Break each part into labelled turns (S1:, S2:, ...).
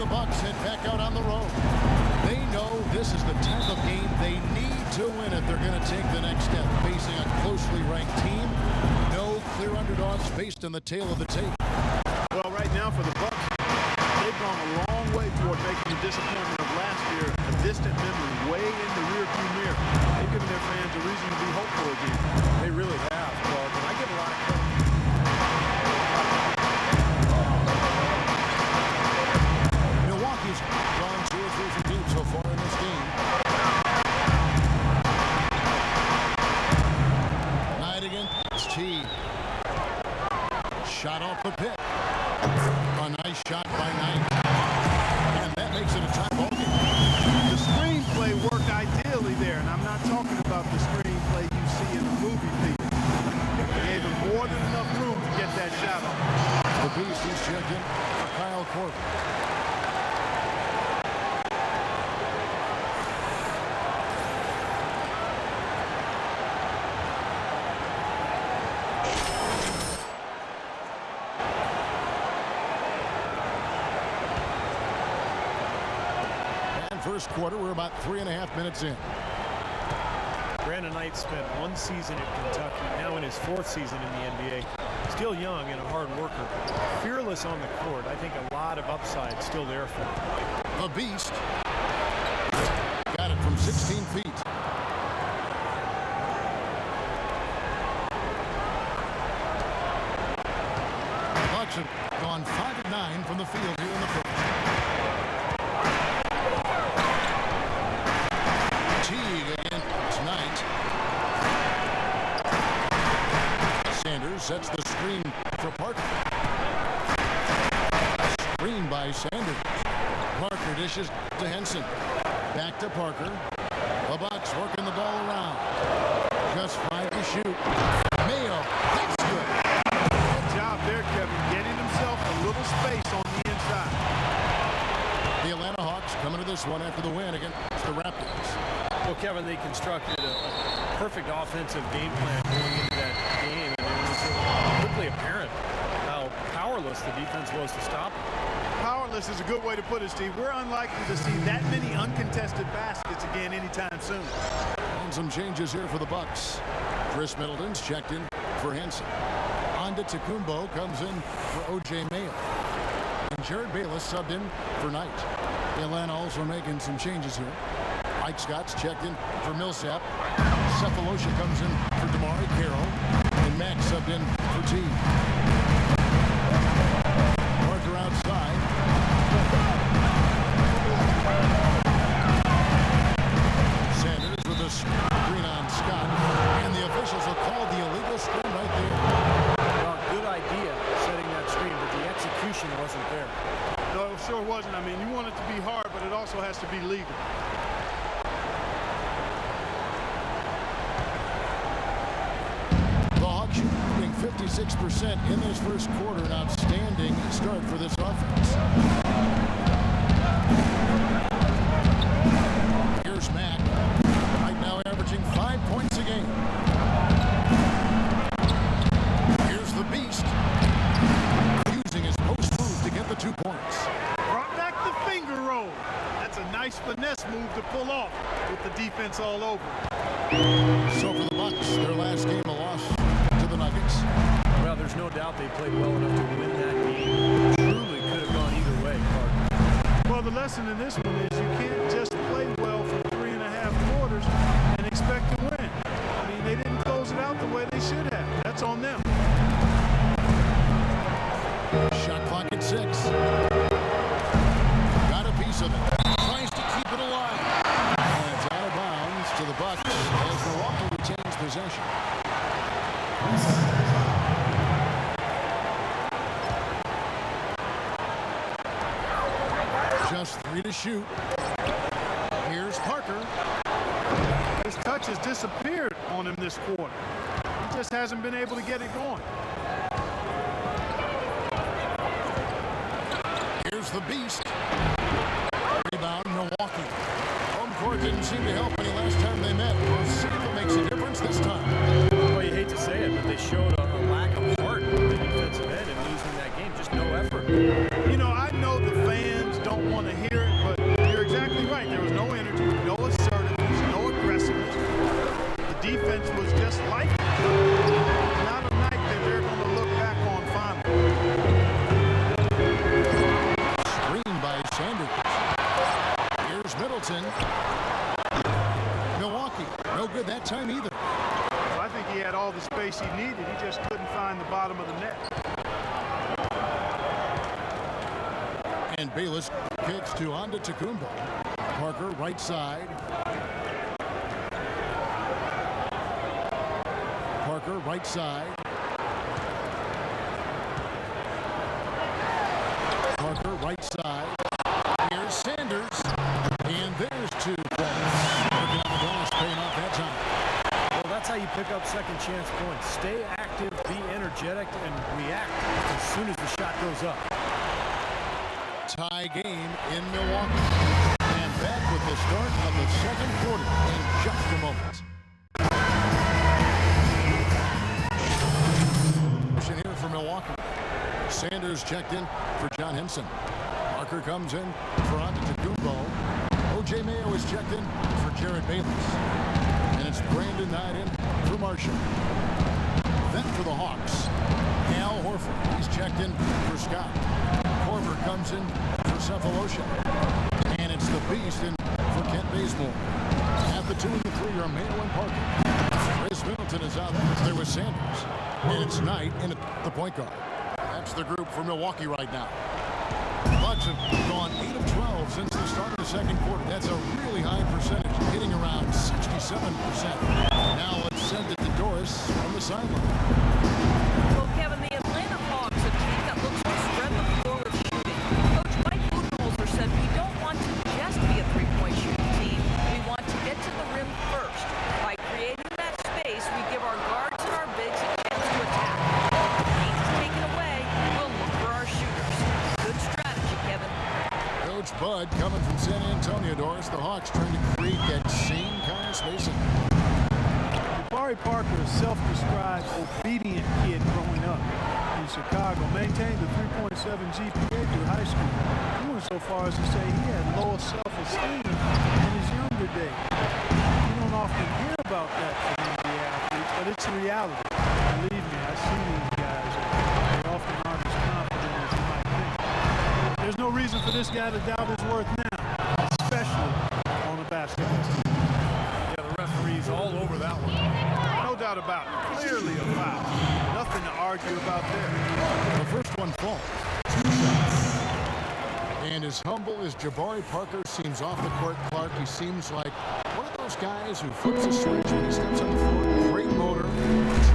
S1: the Bucks head back out on the road. They know this is the type of game they need to win if they're going to take the next step. Facing a closely ranked team, no clear underdogs faced in the tail of the tape.
S2: Well, right now for the Bucks, they've gone a long way toward making the disappointment of last year a distant memory, way in the rearview mirror. They've given their fans a reason to be hopeful again.
S3: They really have, Clark, and I give a lot of credit.
S1: Milwaukee's gone 2 or 3 from deep so far in this game. Knight against T. Shot off the pick. A nice shot by Knight. And that makes it a tie ball game.
S2: The screenplay worked ideally there, and I'm not talking about the screenplay you see in the movie theater. They gave him more than enough room to get that shot off.
S1: The Beast is checked in for Kyle Corbin. First quarter, we're about 3.5 minutes in.
S3: Brandon Knight spent 1 season at Kentucky, now in his 4th season in the NBA. Still young and a hard worker. Fearless on the court. I think a lot of upside still there for him.
S1: The Beast got it from 16 feet. Bucks have gone 5 of 9 from the field here in the first. Sanders sets the screen for Parker. Screen by Sanders. Parker dishes to Henson. Back to Parker. The Bucks working the ball around. Just 5 to shoot. Mayo. That's good.
S2: Good job there, Kevin. Getting himself a little space on the inside.
S1: The Atlanta Hawks coming to this one after the win against the Raptors.
S3: Well, Kevin, they constructed a perfect offensive game plan going into that game. And it was quickly apparent how powerless the defense was to stop them.
S2: Powerless is a good way to put it, Steve. We're unlikely to see that many uncontested baskets again anytime soon.
S1: And some changes here for the Bucks. Chris Middleton's checked in for Henson. Onda Tecumbo comes in for O.J. Mayo. And Jared Bayless subbed in for Knight. Atlanta also making some changes here. Mike Scott's checked in for Millsap. Cephalosha comes in for Damari Carroll. And Max subbed in for T. Parker outside. Sanders with a screen on Scott. And the officials have called the illegal screen right there.
S3: Well, good idea setting that screen, but the execution wasn't there.
S2: No, it sure wasn't. I mean, you want it to be hard, but it also has to be legal.
S1: The Hawks shooting 56% in this first quarter. An outstanding start for this offense. Here's Mack. Right now averaging 5 points a game. Here's the Beast. Using his post move to get the 2 points.
S2: Brought back the finger roll. That's a nice finesse move to pull off with the defense all over.
S1: So for the Bucks, their last game a loss to the Nuggets.
S3: Well, there's no doubt they played well enough to win that game. Truly could have gone either way, Clark.
S2: Well, the lesson in this one is you can't just play well for 3.5 quarters and expect to win. I mean, they didn't close it out the way they should have. That's on them.
S1: Shot clock at 6. Got a piece of it. Tries to keep it alive. And it's out of bounds to the Bucks as Milwaukee retains possession. Just 3 to shoot. Here's Parker.
S2: His touch has disappeared on him this quarter. He just hasn't been able to get it going.
S1: Here's the Beast. Rebound, Milwaukee. Home court didn't seem to help any last time they met. We'll see if it makes a difference this time.
S3: Well, you hate to say it, but they showed a lack of heart on the defensive end in losing that game. Just no effort.
S2: You know, I know the fans don't want
S1: time either.
S2: Well, I think he had all the space he needed. He just couldn't find the bottom of the net.
S1: And Bayless kicks to Antetokounmpo. Parker, right side. Parker, right side. Parker, right side. Here's Sanders. And there's 2 points. Working on the glass, paying off that time.
S3: Well, that's how you pick up second chance points. Stay active, be energetic, and react as soon as the shot goes up.
S1: Tie game in Milwaukee. And back with the start of the second quarter in just a moment. Motion here for Milwaukee. Sanders checked in for John Henson. Parker comes in for Antetokounmpo. O.J. Mayo is checked in for Jared Bayless. And it's Brandon Knight in for Marshall. Then for the Hawks, Al Horford. He's checked in for Scott. Korver comes in for Cephalosha. And it's the Beast in for Kent Bazemore. At the 2 and the 3 are Mayo and Parker. Chris Middleton is out there with Sanders. And it's Knight in at the point guard. That's the group for Milwaukee right now. The Bucks have gone 8 of 12 since the start of the second quarter. That's a really high percentage, hitting around 67%. Now let's send it to Doris on the sideline.
S4: Well, Kevin, the Atlanta Hawks, a team that looks to spread the floor with shooting. Coach Mike Budenholzer said we don't want to just be a three-point shooting team. We want to get to the rim first. By creating that space, we give our guards and our bigs a chance to attack. If the paint is taken away, we'll look for our shooters. Good strategy, Kevin.
S1: Coach Bud coming from San Antonio, Doris. The Hawks trying to create that same kind of spacing.
S2: Jabari Parker, a self-described obedient kid growing up in Chicago, maintained a 3.7 GPA through high school. He went so far as to say he had low self-esteem in his younger days. You don't often hear about that from NBA athletes, but it's a reality. Believe me, I see these guys. They often aren't as confident as you might think. There's no reason for this guy to doubt his worth now, especially on the basketball team.
S3: Yeah, the referee's all over that one.
S2: No doubt about it. Clearly a foul. Nothing to argue about there.
S1: The first one falls. 2 shots. And as humble as Jabari Parker seems off the court, Clark, he seems like one of those guys who flips a switch when he steps on the floor. Great motor,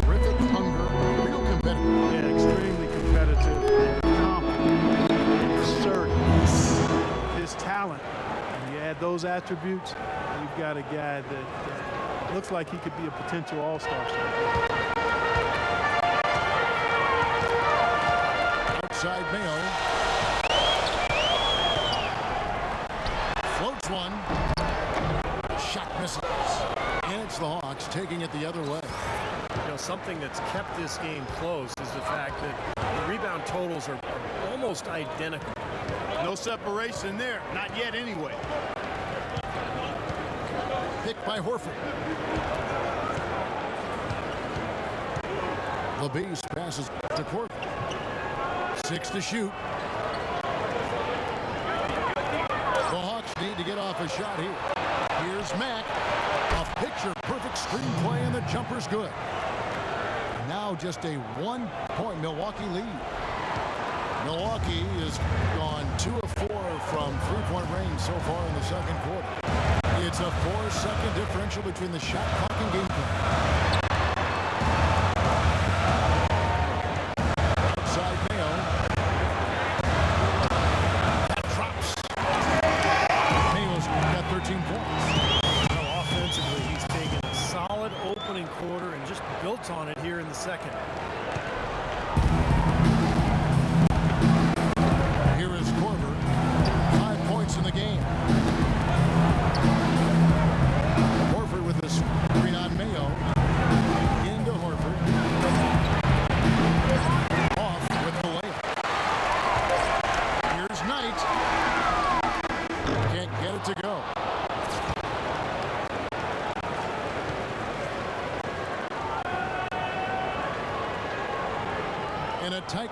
S1: terrific hunger, real competitive.
S2: Yeah, extremely competitive, confident, assertive. His talent, when you add those attributes, you've got a guy that looks like he could be a potential all-star.
S1: Outside Mayo. Floats one. Shot misses. And it's the Hawks taking it the other way.
S3: You know, something that's kept this game close is the fact that the rebound totals are almost identical.
S2: No separation there, not yet anyway.
S1: Picked by Horford. LeBeast passes to Korver. 6 to shoot. The Hawks need to get off a shot here. Here's Mack. A picture-perfect screenplay, and the jumper's good. Now just a 1-point Milwaukee lead. Milwaukee has gone 2 of 4 from three-point range so far in the second quarter. It's a 4-second differential between the shot clock and game clock. Outside Mayo. That drops. Mayo's got 13 points.
S3: Now, offensively, he's taken a solid opening quarter and just built on it here in the second.
S1: Here is Korver. 5 points in the game. Horford with the screen on Mayo. Into Horford. Off with the layup. Here's Knight. Can't get it to go. In a tight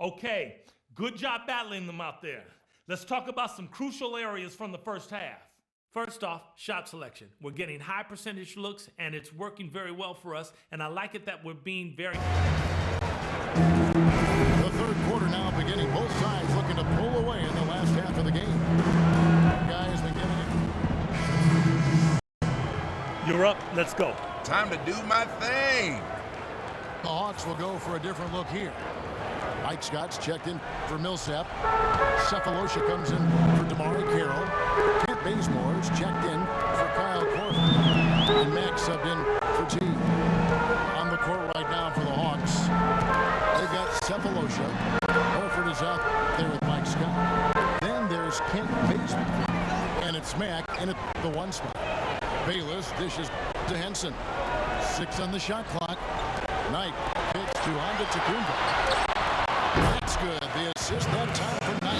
S5: Okay, good job battling them out there. Let's talk about some crucial areas from the first half. First off, shot selection. We're getting high percentage looks, and it's working very well for us, and I like it that we're being very...
S1: The third quarter now beginning. Both sides looking to pull away in the last half of the game. Guy has been giving it.
S5: You're up. Let's go.
S6: Time to do my thing.
S1: The Hawks will go for a different look here. Mike Scott's checked in for Millsap. Cephalosha comes in for Damari Carroll. Kent Bazemore's checked in for Kyle Korver. And Max subbed in for T. On the court right now for the Hawks. They've got Cephalosha. Horford is out there with Mike Scott. Then there's Kent Bazemore. And it's Mack in at the one spot. Bayless dishes to Henson. 6 on the shot clock. Knight kicks to Antetokounmpo. That's good. The assist that time for Knight.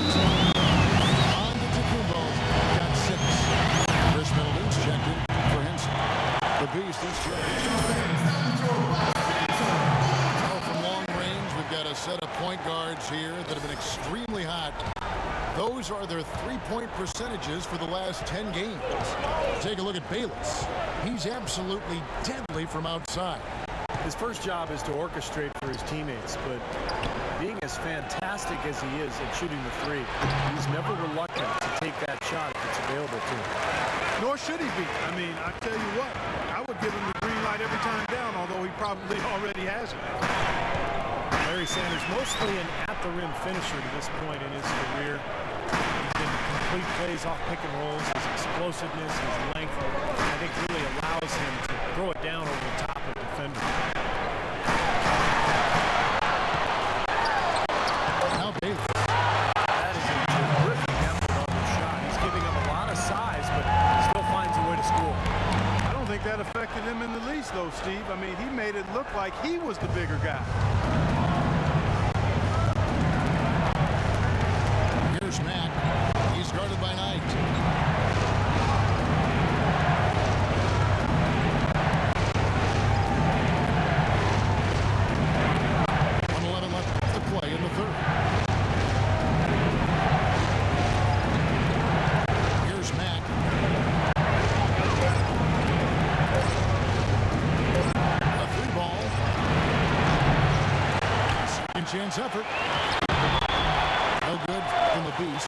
S1: Antetokounmpo got 6. Chris Middleton's checked in for Henson. The Beast is checked in. From long range, we've got a set of point guards here that have been extremely hot. Those are their three-point percentages for the last 10 games. Take a look at Bayless. He's absolutely deadly from outside.
S3: His first job is to orchestrate for his teammates, but being as fantastic as he is at shooting the three, he's never reluctant to take that shot if it's available to him.
S2: Nor should he be. I mean, I tell you what, I would give him the green light every time down, although he probably already has it.
S3: Larry Sanders, mostly an at-the-rim finisher to this point in his career. He can complete plays off pick and rolls. His explosiveness, his length, I think really allows him to throw it down over the top of defenders.
S1: Now Bayless.
S3: That is a terrific effort on the shot. He's giving up a lot of size, but still finds a way to score.
S2: I don't think that affected him in the least, though, Steve. I mean, he made it look like he was the bigger guy.
S1: Here's Mack. He's guarded by Knight. Chance effort. No good from the Beast.